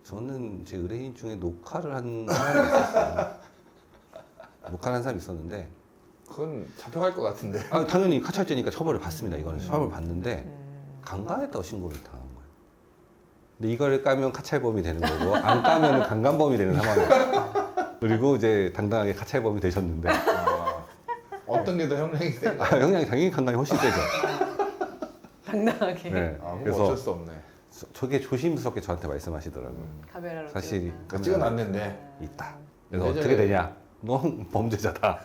저는 제 의뢰인 중에 녹화를 한 사람이 있었어요. 녹화를 한 사람이 있었는데 그건 잡혀갈 것 같은데. 당연히 카찰죄니까 처벌을 받습니다. 이거는 처벌을 받는데 강간했다고 신고를 당한 거예요. 근데 이걸 까면 카찰범이 되는 거고 안 까면 강간범이 되는 상황이에요. 그리고 이제 당당하게 카찰범이 되셨는데 어떤 게 더 형량이 센가? 형량이 당연히 강간이 훨씬 세죠. 당당하게 네. 그래서 그래서 어쩔 수 없네. 저게 조심스럽게 저한테 말씀하시더라고요. 카메라로 사실 찍어놨는데. 있다. 그래서 예전에- 어떻게 되냐? 넌 범죄자다.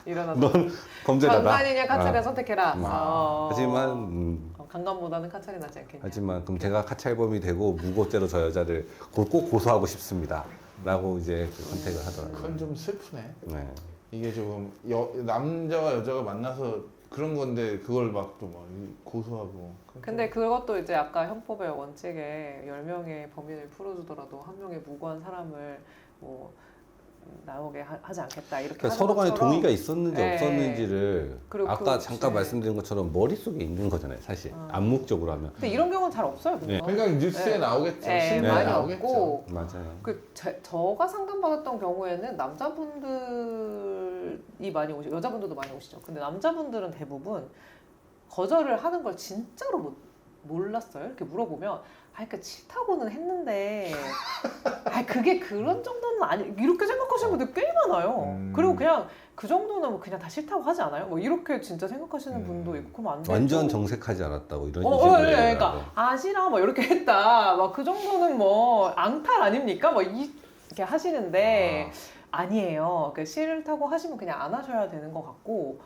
일어나서 넌 범죄자다. 강간이냐 카찰을 아. 선택해라. 하지만 강간보다는 카찰이 낫지 않겠냐. 하지만 그럼 제가 카찰범이 되고 무고죄로 저 여자를 꼭 고소하고 싶습니다.라고 이제 그 선택을 하더라고요. 그건 좀 슬프네. 네. 이게 조금 남자와 여자가 만나서 그런 건데 그걸 막 또 막 고소하고. 근데 그것도 이제 아까 형법의 원칙에 10명의 범인을 풀어주더라도 한 명의 무고한 사람을 뭐 나오게 하지 않겠다 이렇게 그러니까 하는 서로 간에 것처럼 동의가 있었는지 네. 없었는지를 그리고 아까 그- 잠깐 네. 말씀드린 것처럼 머릿속에 있는 거잖아요, 사실. 암묵적으로 하면. 근데 이런 경우는 잘 없어요. 네. 그러니까 뉴스에 네. 나오겠죠. 네, 신문에 많이 나오겠죠. 없고 맞아요. 저가 상담받았던 경우에는 남자분들이 많이 오시고 여자분들도 많이 오시죠. 근데 남자분들은 대부분 거절을 하는 걸 진짜로 몰랐어요. 이렇게 물어보면 그러니까 싫다고는 했는데 그게 그런 정도는 아니 이렇게 생각하시는 분들 꽤 많아요. 그리고 그냥 그 정도는 그냥 다 싫다고 하지 않아요? 뭐 이렇게 진짜 생각하시는 분도 있고 그럼 안 되죠. 완전 정색하지 않았다고 이런 네, 식으로 그러니까 싫어 뭐 이렇게 했다 막 그 정도는 뭐 앙탈 아닙니까? 뭐 이렇게 하시는데 아니에요. 그러니까 싫다고 하시면 그냥 안 하셔야 되는 것 같고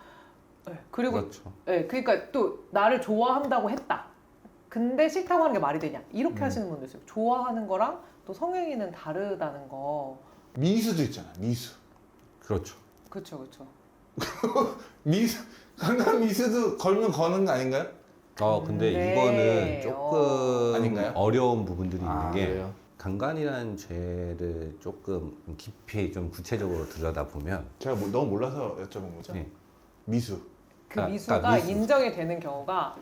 그리고 그렇죠. 그러니까 또 나를 좋아한다고 했다. 근데 싫다고 하는 게 말이 되냐? 이렇게 하시는 분도 있어요. 좋아하는 거랑 또 성행위는 다르다는 거. 미수도 있잖아. 미수. 그렇죠. 그렇죠, 그렇죠. 미수. 강간 미수도 걸면 거는 거 아닌가요? 근데 네. 이거는 조금 아닌가요? 어려운 부분들이 있는 게 그래요? 강간이라는 죄를 조금 깊이 좀 구체적으로 들여다보면 제가 너무 몰라서 여쭤본 거죠. 네. 미수. 그 그러니까 미수가 미수. 인정이 되는 경우가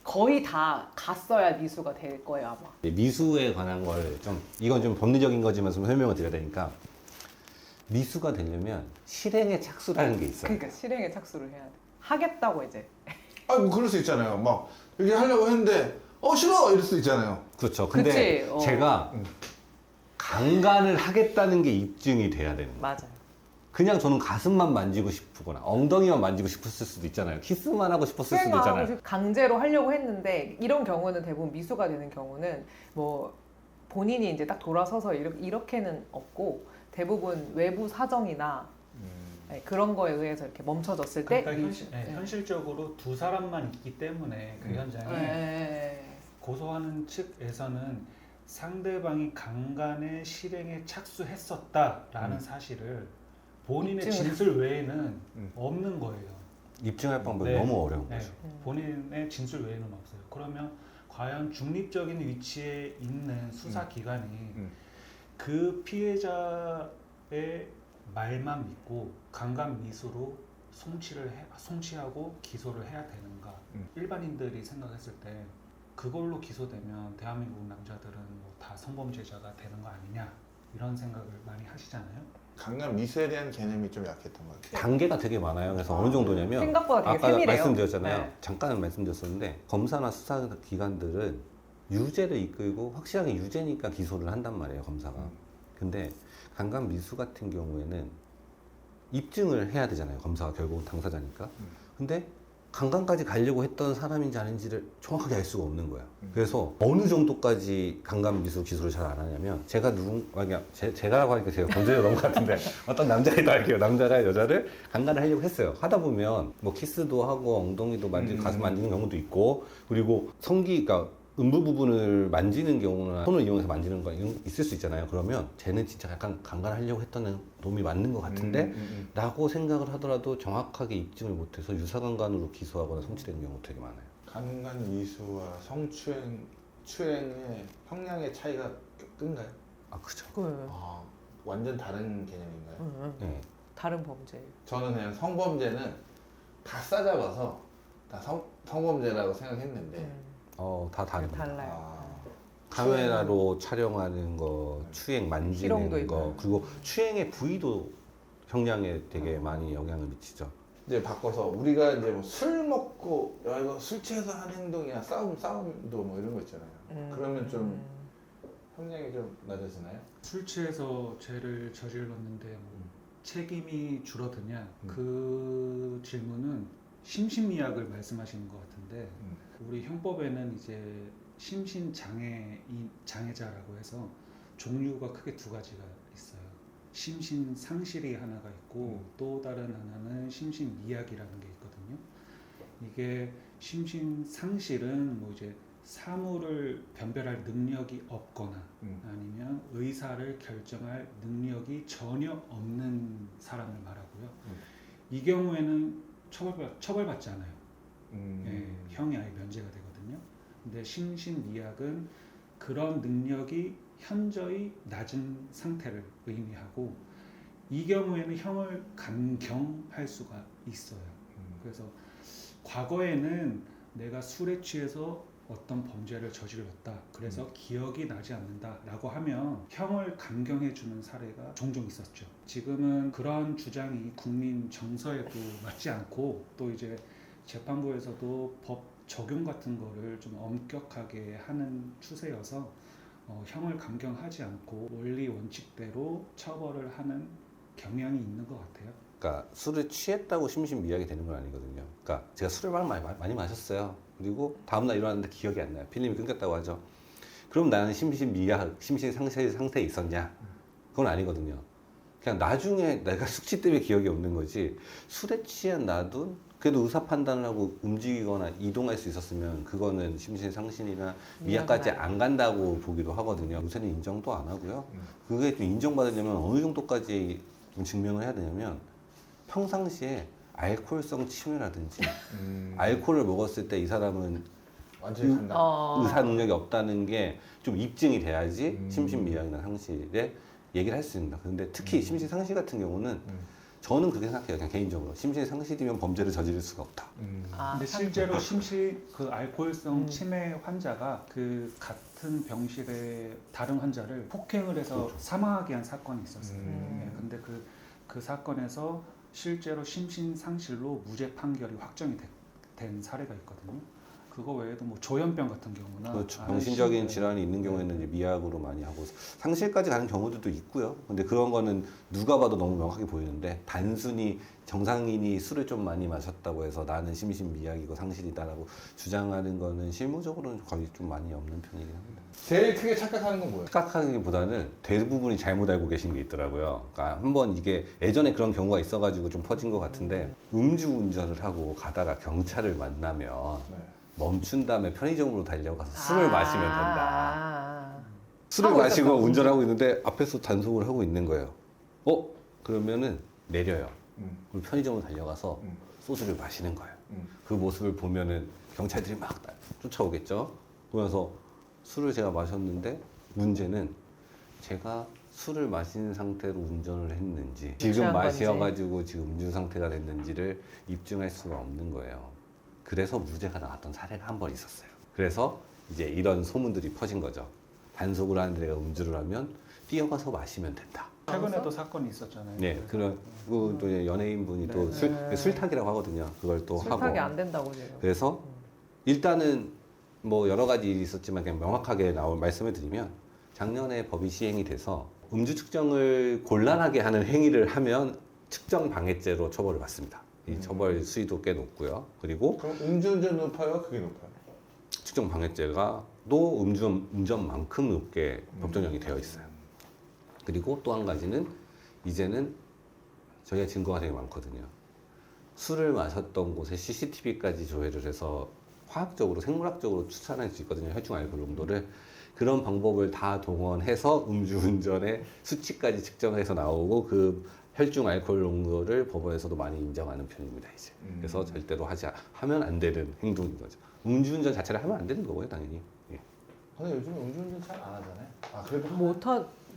거의 다 갔어야 미수가 될 거예요, 아마. 미수에 관한 걸 좀 이건 좀 법리적인 거지만 좀 설명을 드려야 되니까 미수가 되려면 실행에 착수라는 게 있어요. 그러니까 실행에 착수를 해야 돼. 하겠다고 이제. 뭐 그럴 수 있잖아요. 막 이렇게 하려고 했는데 싫어 이럴 수 있잖아요. 그렇죠. 근데 그치? 제가 강간을 하겠다는 게 입증이 돼야 되는 거예요. 맞아요. 그냥 저는 가슴만 만지고 싶거나 엉덩이만 만지고 싶었을 수도 있잖아요. 키스만 하고 싶었을 수도 있잖아요. 강제로 하려고 했는데 이런 경우는 대부분 미수가 되는 경우는 뭐 본인이 이제 딱 돌아서서 이렇게는 없고 대부분 외부 사정이나 그런 거에 의해서 이렇게 멈춰졌을 때 그러니까 현실적으로 두 사람만 있기 때문에 그 현장에 고소하는 측에서는 상대방이 강간의 실행에 착수했었다라는 사실을 본인의 진술 외에는 없는 거예요. 입증할 방법이 네. 너무 어려운 네. 거죠. 본인의 진술 외에는 없어요. 그러면 과연 중립적인 위치에 있는 수사기관이 그 피해자의 말만 믿고 강간 미수로 송치하고 기소를 해야 되는가? 일반인들이 생각했을 때 그걸로 기소되면 대한민국 남자들은 뭐 다 성범죄자가 되는 거 아니냐 이런 생각을 많이 하시잖아요. 강간 미수에 대한 개념이 좀 약했던 것 같아요. 단계가 되게 많아요. 그래서 어느 정도냐면 생각보다 되게 아까 세밀해요. 말씀드렸잖아요. 네. 잠깐 말씀드렸었는데 검사나 수사기관들은 유죄를 이끌고 확실하게 유죄니까 기소를 한단 말이에요. 검사가. 근데 강간 미수 같은 경우에는 입증을 해야 되잖아요. 검사가 결국은 당사자니까. 근데 강간까지 가려고 했던 사람인지 아닌지를 정확하게 알 수가 없는 거야. 그래서 어느 정도까지 강간 미수 기소를 잘 안 하냐면 제가 제가라고 하니까 제가 범죄자 너무 같은데 어떤 남자애도 할게요. 남자가 여자를 강간을 하려고 했어요. 하다 보면 뭐 키스도 하고 엉덩이도 만지고 가슴 만지는 경우도 있고 그리고 그러니까 음부 부분을 만지는 경우나 손을 이용해서 만지는 거 있을 수 있잖아요. 그러면 쟤는 진짜 약간 강간하려고 했던 놈이 맞는 것 같은데 라고 생각을 하더라도 정확하게 입증을 못해서 유사강간으로 기소하거나 송치되는 경우가 되게 많아요. 강간 미수와 추행의 형량의 차이가 큰가요? 그죠. 완전 다른 개념인가요? 네. 다른 범죄. 저는 그냥 성범죄는 다 싸잡아서 다 성범죄라고 생각했는데 다 다릅니다. 달라요. 카메라로 촬영하는 거, 추행 희롱도 만지는 있고. 거, 그리고 추행의 부위도 형량에 되게 많이 영향을 미치죠. 이제 바꿔서 우리가 이제 뭐 술 먹고 야 이거 술 취해서 한 행동이야 싸움도 뭐 이런 거 있잖아요. 그러면 좀 형량이 좀 낮아지나요? 술 취해서 죄를 저질렀는데 뭐 책임이 줄어드냐? 그 질문은 심신미약을 말씀하시는 것 같은데 우리 형법에는 이제 심신장애자라고 해서 종류가 크게 두 가지가 있어요. 심신상실이 하나가 있고 또 다른 하나는 심신미약이라는 게 있거든요. 이게 심신상실은 뭐 이제 사물을 변별할 능력이 없거나 아니면 의사를 결정할 능력이 전혀 없는 사람을 말하고요. 이 경우에는 처벌받지 않아요. 예, 형이 아예 면제가 되거든요. 근데 심신미약은 그런 능력이 현저히 낮은 상태를 의미하고 이 경우에는 형을 감경할 수가 있어요. 그래서 과거에는 내가 술에 취해서 어떤 범죄를 저질렀다. 그래서 기억이 나지 않는다라고 하면 형을 감경해 주는 사례가 종종 있었죠. 지금은 그런 주장이 국민 정서에도 맞지 않고 또 이제 재판부에서도 법 적용 같은 거를 좀 엄격하게 하는 추세여서 형을 감경하지 않고 원리 원칙대로 처벌을 하는 경향이 있는 것 같아요. 그러니까 술을 취했다고 심신미약이 되는 건 아니거든요. 그러니까 제가 술을 많이 마셨어요. 그리고 다음날 일어났는데 기억이 안 나요. 필름이 끊겼다고 하죠. 그럼 나는 심신미약, 심신상실 상태에 있었냐? 그건 아니거든요. 그냥 나중에 내가 숙취 때문에 기억이 없는 거지 술에 취한 나도 그래도 의사 판단을 하고 움직이거나 이동할 수 있었으면 그거는 심신상실이나 미약까지 안 간다고 보기도 하거든요. 요새는 인정도 안 하고요. 그게 좀 인정받으려면 어느 정도까지 좀 증명을 해야 되냐면 평상시에 알코올성 치매라든지 알코올을 먹었을 때 이 사람은 완전히 간다. 의사 능력이 없다는 게 좀 입증이 돼야지 심신미약이나 상실에 얘기를 할 수 있습니다. 근데 특히 심신상실 같은 경우는 저는 그렇게 생각해요. 그냥 개인적으로 심신상실이면 범죄를 저지를 수가 없다. 근데 실제로 그 알코올성 치매 환자가 그 같은 병실의 다른 환자를 폭행을 해서 그렇죠. 사망하게 한 사건이 있었어요. 네, 근데 그 사건에서 실제로 심신상실로 무죄 판결이 확정이 된 사례가 있거든요. 그거 외에도 뭐 조현병 같은 경우나 그렇죠. 정신적인 질환이 있는 경우에는 이제 미약으로 많이 하고 상실까지 가는 경우들도 있고요. 근데 그런 거는 누가 봐도 너무 명확하게 보이는데 단순히 정상인이 술을 좀 많이 마셨다고 해서 나는 심신미약이고 상실이다라고 주장하는 거는 실무적으로는 거의 좀 많이 없는 편이긴 합니다. 제일 크게 착각하는 건 뭐예요? 착각하기보다는 대부분이 잘못 알고 계신 게 있더라고요. 그러니까 한번 이게 예전에 그런 경우가 있어가지고 좀 퍼진 것 같은데 음주운전을 하고 가다가 경찰을 만나면 네. 멈춘 다음에 편의점으로 달려가서 술을 마시면 된다. 술을 하고 마시고 있었다. 운전하고 있는데 앞에서 단속을 하고 있는 거예요. 그러면은 내려요. 그리고 편의점으로 달려가서 소주를 마시는 거예요. 그 모습을 보면은 경찰들이 막 쫓아오겠죠. 그러면서 술을 제가 마셨는데 문제는 제가 술을 마신 상태로 운전을 했는지 지금 취한 건지. 마셔가지고 지금 음주 상태가 됐는지를 입증할 수가 없는 거예요. 그래서 무죄가 나왔던 사례가 한 번 있었어요. 그래서 이제 이런 소문들이 퍼진 거죠. 단속을 하는데 내가 음주를 하면 뛰어가서 마시면 된다. 최근에도 사건이 있었잖아요. 네, 그리고 또 이제 연예인분이 또 네. 술탁이라고 하거든요. 그걸 또 하고. 술탁이 안 된다고 지금. 그래서 일단은 뭐 여러 가지 일이 있었지만 그냥 명확하게 말씀을 드리면 작년에 법이 시행이 돼서 음주 측정을 곤란하게 하는 행위를 하면 측정 방해죄로 처벌을 받습니다. 이 처벌 수위도 꽤 높고요. 그리고 그럼 음주운전 높아요? 그게 높아요? 측정 방해죄가 또 운전만큼 높게 법정형이 되어 있어요. 그리고 또 한 가지는 이제는 저희가 증거가 되게 많거든요. 술을 마셨던 곳에 CCTV까지 조회를 해서 화학적으로 생물학적으로 추산할 수 있거든요. 혈중 알코올 농도를. 그런 방법을 다 동원해서 음주운전의 수치까지 측정해서 나오고 그 혈중 알코올 농도를 법원에서도 많이 인정하는 편입니다. 이제. 그래서 절대로 하면 안 되는 행동인 거죠. 음주운전 자체를 하면 안 되는 거고요, 당연히. 예. 근데 요즘 음주운전 잘 안 하잖아요. 아 그래도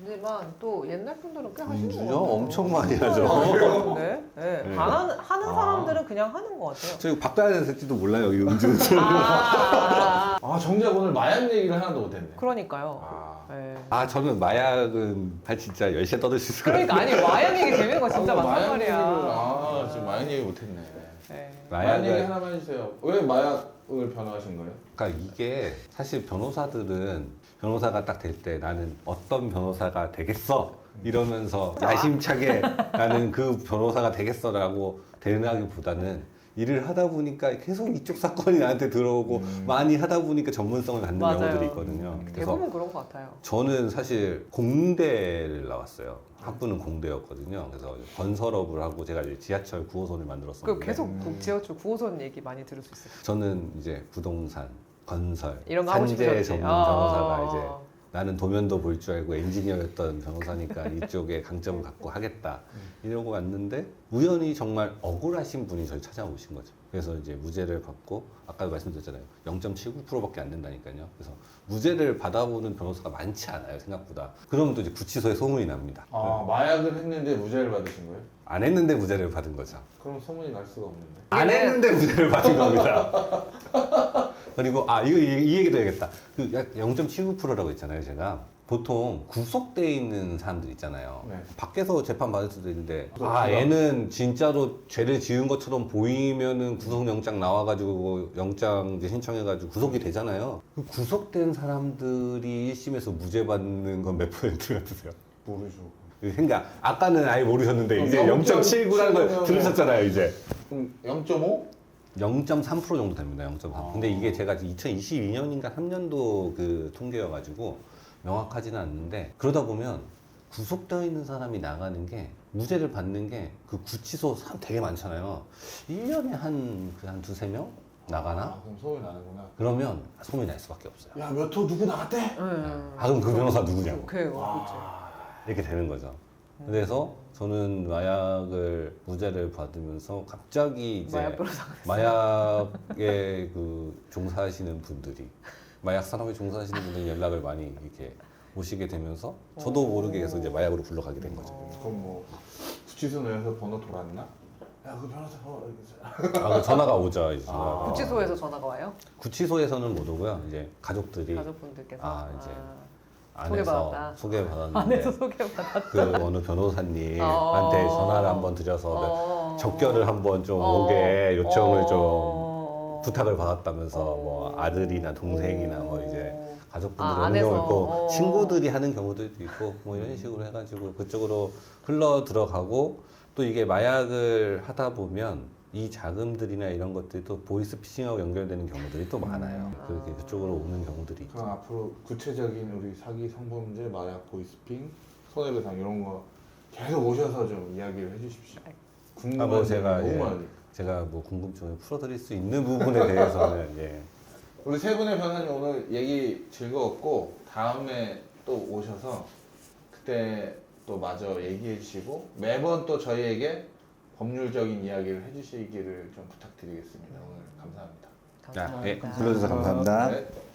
하지만 또 옛날 분들은 꽤 하시는 것 음주요? 같아요. 엄청 많이 하죠. 네. 네. 네. 하는 사람들은 그냥 하는 것 같아요. 저희 바꿔야 될지도 몰라요, 이 음주. 아, 정작 오늘 마약 얘기를 하나도 못했네. 그러니까요. 아, 네. 아, 저는 마약은 진짜 열심히 떠들 수 있을 것 같아요. 그러니까 아니 마약 얘기 재밌는 거 진짜 많단 마약 말이야. 얘기를, 지금 마약 얘기 못했네. 네. 마약 얘기 마약을, 하나만 해주세요. 왜 마약을 변호하신 거예요? 그러니까 이게 사실 변호사들은 변호사가 딱 될 때 나는 어떤 변호사가 되겠어 이러면서 야심차게 나는 그 변호사가 되겠어라고 대응하기보다는 일을 하다 보니까 계속 이쪽 사건이 나한테 들어오고 많이 하다 보니까 전문성을 갖는 맞아요. 경우들이 있거든요. 그래서 대부분 그런 것 같아요. 저는 사실 공대를 나왔어요. 학부는 공대였거든요. 그래서 건설업을 하고 제가 이제 지하철 9호선을 만들었었는데 그 계속 지하철 9호선 얘기 많이 들을 수 있어요. 저는 이제 부동산, 건설, 이런 거 하고 산재 싶으셨지. 전문 변호사가 이제 나는 도면도 볼 줄 알고 엔지니어였던 변호사니까 이쪽에 강점을 갖고 하겠다 이러고 왔는데 우연히 정말 억울하신 분이 저를 찾아오신 거죠. 그래서 이제 무죄를 받고 아까도 말씀드렸잖아요. 0.79%밖에 안 된다니까요. 그래서 무죄를 받아보는 변호사가 많지 않아요, 생각보다. 그러면 또 이제 구치소에 소문이 납니다. 마약을 했는데 무죄를 받으신 거예요? 안 했는데 무죄를 받은 거죠. 그럼 소문이 날 수가 없는데. 안 했는데 무죄를 받은 겁니다. 그리고 이 얘기도 해야겠다. 그 0.79%라고 했잖아요, 제가. 보통 구속돼 있는 사람들 있잖아요. 네. 밖에서 재판 받을 수도 있는데 그렇죠. 얘는 진짜로 죄를 지은 것처럼 보이면은 구속영장 나와가지고 영장 이제 신청해가지고 구속이 되잖아요. 그 구속된 사람들이 1심에서 무죄 받는 건 몇 퍼센트 같으세요? 모르죠. 그러니까 아까는 아예 모르셨는데 그럼 이제 0.79라는 걸 들으셨잖아요, 이제. 그럼 0.5? 0.3% 정도 됩니다. 0.3. 근데 이게 제가 2022년인가 3년도 그 통계여가지고 명확하지는 않는데 그러다 보면 구속되어 있는 사람이 나가는 게 무죄를 받는 게 그 구치소 사람 되게 많잖아요. 1년에 한 두세 명 나가나? 그럼 소문이 나는구나. 그러면 소문이 날 수밖에 없어요. 야, 몇 호 누구 나갔대? 그럼 그 변호사 누구냐고. 그래요. 이렇게 되는 거죠. 그래서 저는 마약을 무죄를 받으면서 갑자기 이제 마약 변호사. 마약에 그 종사하시는 분들이 마약 산업에 종사하시는 분들이 연락을 많이 이렇게 오시게 되면서 저도 모르게 해서 이제 마약으로 굴러가게 된 거죠. 그럼 뭐 구치소 내에서 번호 돌았나? 야, 그 변호사 그 전화가 오죠. 이제 전화가. 구치소에서 전화가 와요? 구치소에서는 못 오고요. 이제 가족들이 가족분들께서. 이제 소개받았다. 소개받았는데 안에서 소개받았다. 그 어느 변호사님한테 전화를 한번 드려서 적결을 한번 좀 오게 요청을 좀 부탁을 받았다면서 뭐 아들이나 동생이나 뭐 이제 가족분들이 오는 안에서. 경우 있고 친구들이 하는 경우들도 있고 뭐 이런 식으로 해가지고 그쪽으로 흘러 들어가고 또 이게 마약을 하다 보면 이 자금들이나 이런 것들이 또 보이스피싱하고 연결되는 경우들이 또 많아요. 그렇게 그쪽으로 오는 경우들이 그럼 있죠. 앞으로 구체적인 우리 사기 성범죄, 마약 보이스핑, 손해배상 이런 거 계속 오셔서 좀 이야기를 해주십시오. 궁금한 뭐 점이 제가, 너무 예. 많으니까. 제가 뭐 궁금증을 풀어드릴 수 있는 부분에 대해서는 예. 우리 세 분의 변호사님 오늘 얘기 즐거웠고 다음에 또 오셔서 그때 또 마저 얘기해 주시고 매번 또 저희에게 법률적인 이야기를 해주시기를 좀 부탁드리겠습니다. 오늘 감사합니다. 예, 불러주셔서 감사합니다. 네.